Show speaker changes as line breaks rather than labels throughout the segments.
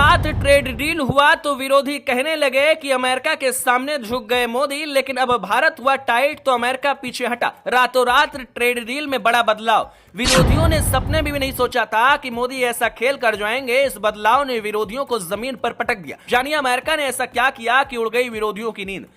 रात trade deal हुआ तो विरोधी कहने लगे कि अमेरिका के सामने झुक गए मोदी, लेकिन अब भारत हुआ टाइट तो अमेरिका पीछे हटा। रातों रात ट्रेड डील में बड़ा बदलाव। विरोधियों ने सपने में भी नहीं सोचा था कि मोदी ऐसा खेल कर जाएंगे। इस बदलाव ने विरोधियों को जमीन पर पटक दिया। जानिए अमेरिका ने ऐसा क्या किया कि उड़ गई विरोधियों की नींद।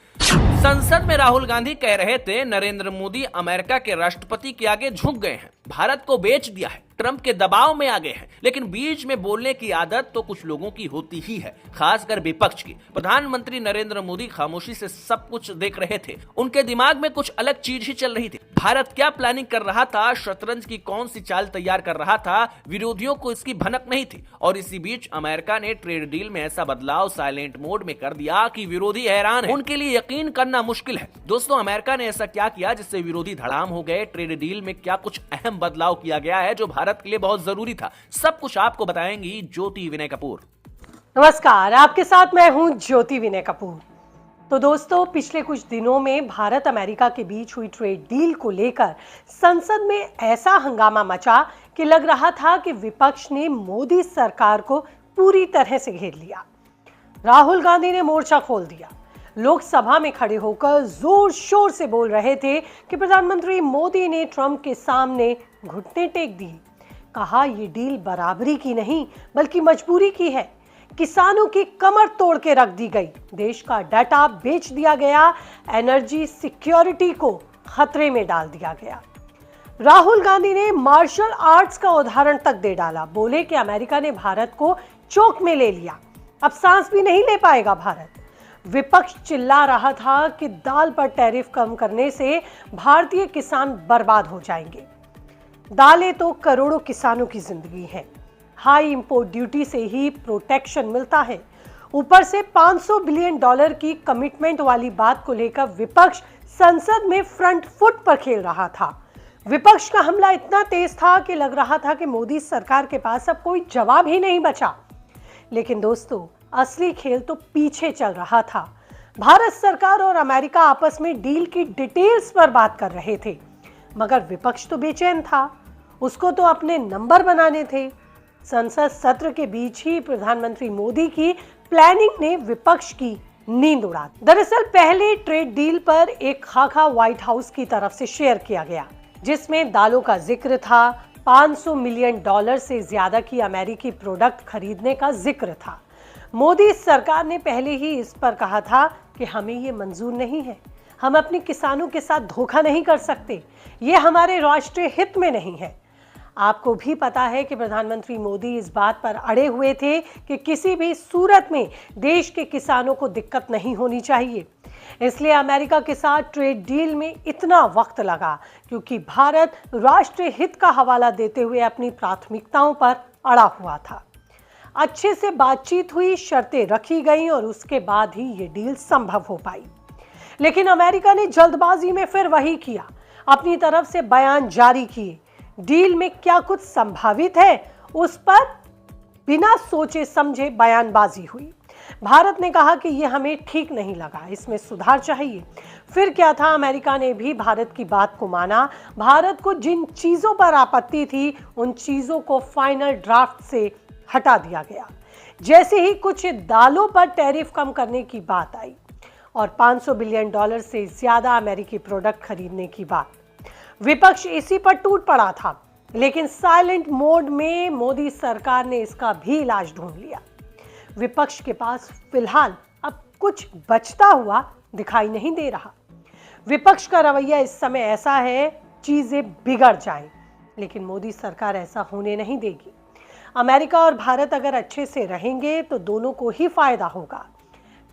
संसद में राहुल गांधी कह रहे थे नरेंद्र मोदी अमेरिका के राष्ट्रपति के आगे झुक गए हैं, भारत को बेच दिया है, ट्रंप के दबाव में आ गए हैं। लेकिन बीच में बोलने की आदत तो कुछ लोगों की होती ही है, खासकर विपक्ष की। प्रधानमंत्री नरेंद्र मोदी खामोशी से सब कुछ देख रहे थे। उनके दिमाग में कुछ अलग चीज ही चल रही थी। भारत क्या प्लानिंग कर रहा था, शतरंज की कौन सी चाल तैयार कर रहा था, विरोधियों को इसकी भनक नहीं थी। और इसी बीच अमेरिका ने ट्रेड डील में ऐसा बदलाव साइलेंट मोड में कर दिया कि विरोधी हैरान है। उनके लिए यकीन करना मुश्किल है। दोस्तों, अमेरिका ने ऐसा क्या किया जिससे विरोधी धड़ाम हो गए। ट्रेड डील में क्या कुछ अहम बदलाव किया गया है जो भारत के लिए बहुत जरूरी था, सब कुछ आपको बताएंगी ज्योति विनय कपूर।
नमस्कार, आपके साथ मैं हूं ज्योति विनय कपूर। तो दोस्तों, पिछले कुछ दिनों में भारत अमेरिका के बीच हुई ट्रेड डील को लेकर संसद में ऐसा हंगामा मचा कि लग रहा था कि विपक्ष ने मोदी सरकार को पूरी तरह से घेर लिया। राहुल गांधी ने मोर्चा खोल दिया। लोकसभा में खड़े होकर जोर शोर से बोल रहे थे कि प्रधानमंत्री मोदी ने ट्रंप के सामने घुटने टेक दिए। कहा ये डील बराबरी की नहीं बल्कि मजबूरी की है। किसानों की कमर तोड़ के रख दी गई, देश का डाटा बेच दिया गया, एनर्जी सिक्योरिटी को खतरे में डाल दिया गया। राहुल गांधी ने मार्शल आर्ट्स का उदाहरण तक दे डाला। बोले कि अमेरिका ने भारत को चोक में ले लिया, अब सांस भी नहीं ले पाएगा भारत। विपक्ष चिल्ला रहा था कि दाल पर टैरिफ कम करने से भारतीय किसान बर्बाद हो जाएंगे। दालें तो करोड़ों किसानों की जिंदगी है। हाई इंपोर्ट ड्यूटी से ही प्रोटेक्शन मिलता है। ऊपर से $500 बिलियन की कमिटमेंट वाली बात को लेकर विपक्ष संसद में फ्रंट फुट पर खेल रहा था। विपक्ष का हमला इतना तेज था कि लग रहा था कि मोदी सरकार के पास अब कोई जवाब ही नहीं बचा। लेकिन दोस्तों, असली खेल तो पीछे चल रहा था। भारत सरकार और अमेरिका आपस में डील की डिटेल्स पर बात कर रहे थे, मगर विपक्ष तो बेचैन था। उसको तो अपने नंबर बनाने थे। संसद सत्र के बीच ही प्रधानमंत्री मोदी की प्लानिंग ने विपक्ष की नींद उड़ा दी। दरअसल पहले ट्रेड डील पर एक खाका व्हाइट हाउस की तरफ से शेयर किया गया, जिसमें दालों का जिक्र था। $500 मिलियन से ज्यादा की अमेरिकी प्रोडक्ट खरीदने का जिक्र था। मोदी सरकार ने पहले ही इस पर कहा था कि हमें ये मंजूर नहीं है, हम अपने किसानों के साथ धोखा नहीं कर सकते, ये हमारे राष्ट्रीय हित में नहीं है। आपको भी पता है कि प्रधानमंत्री मोदी इस बात पर अड़े हुए थे कि किसी भी सूरत में देश के किसानों को दिक्कत नहीं होनी चाहिए। इसलिए अमेरिका के साथ ट्रेड डील में इतना वक्त लगा, क्योंकि भारत राष्ट्रीय हित का हवाला देते हुए अपनी प्राथमिकताओं पर अड़ा हुआ था। अच्छे से बातचीत हुई, शर्तें रखी गईं और उसके बाद ही ये डील संभव हो पाई। लेकिन अमेरिका ने जल्दबाजी में फिर वही किया, अपनी तरफ से बयान जारी किए। डील में क्या कुछ संभावित है, उस पर बिना सोचे समझे बयानबाजी हुई। भारत ने कहा कि यह हमें ठीक नहीं लगा, इसमें सुधार चाहिए। फिर क्या था, अमेरिका ने भी भारत की बात को माना। भारत को जिन चीजों पर आपत्ति थी, उन चीजों को फाइनल ड्राफ्ट से हटा दिया गया। जैसे ही कुछ दालों पर टैरिफ कम करने की बात आई और $500 बिलियन से ज्यादा अमेरिकी प्रोडक्ट खरीदने की बात, विपक्ष इसी पर टूट पड़ा था। लेकिन साइलेंट मोड में मोदी सरकार ने इसका भी इलाज ढूंढ लिया। विपक्ष के पास फिलहाल अब कुछ बचता हुआ दिखाई नहीं दे रहा। विपक्ष का रवैया इस समय ऐसा है, चीजें बिगड़ जाएं, लेकिन मोदी सरकार ऐसा होने नहीं देगी। अमेरिका और भारत अगर अच्छे से रहेंगे तो दोनों को ही फायदा होगा।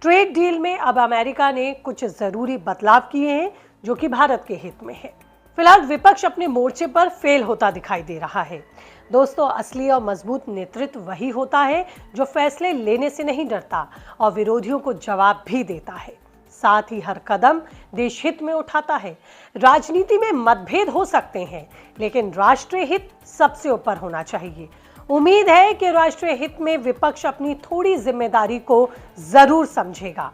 ट्रेड डील में अब अमेरिका ने कुछ जरूरी बदलाव किए हैं जो कि भारत के हित में है। फिलहाल विपक्ष अपने मोर्चे पर फेल होता दिखाई दे रहा है। दोस्तों, असली और मजबूत नेतृत्व वही होता है जो फैसले लेने से नहीं डरता और विरोधियों को जवाब भी देता है, साथ ही हर कदम देश हित में उठाता है। राजनीति में मतभेद हो सकते हैं, लेकिन राष्ट्रीय हित सबसे ऊपर होना चाहिए। उम्मीद है कि राष्ट्रीय हित में विपक्ष अपनी थोड़ी जिम्मेदारी को जरूर समझेगा।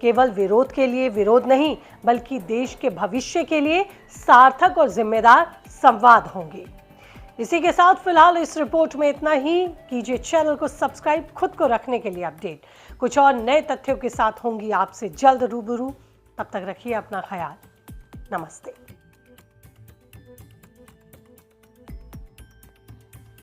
केवल विरोध के लिए विरोध नहीं, बल्कि देश के भविष्य के लिए सार्थक और जिम्मेदार संवाद होंगे। इसी के साथ फिलहाल इस रिपोर्ट में इतना ही। कीजिए चैनल को सब्सक्राइब, खुद को रखने के लिए अपडेट। कुछ और नए तथ्यों के साथ होंगी आपसे जल्द रूबरू। तब तक रखिए अपना ख्याल। नमस्ते।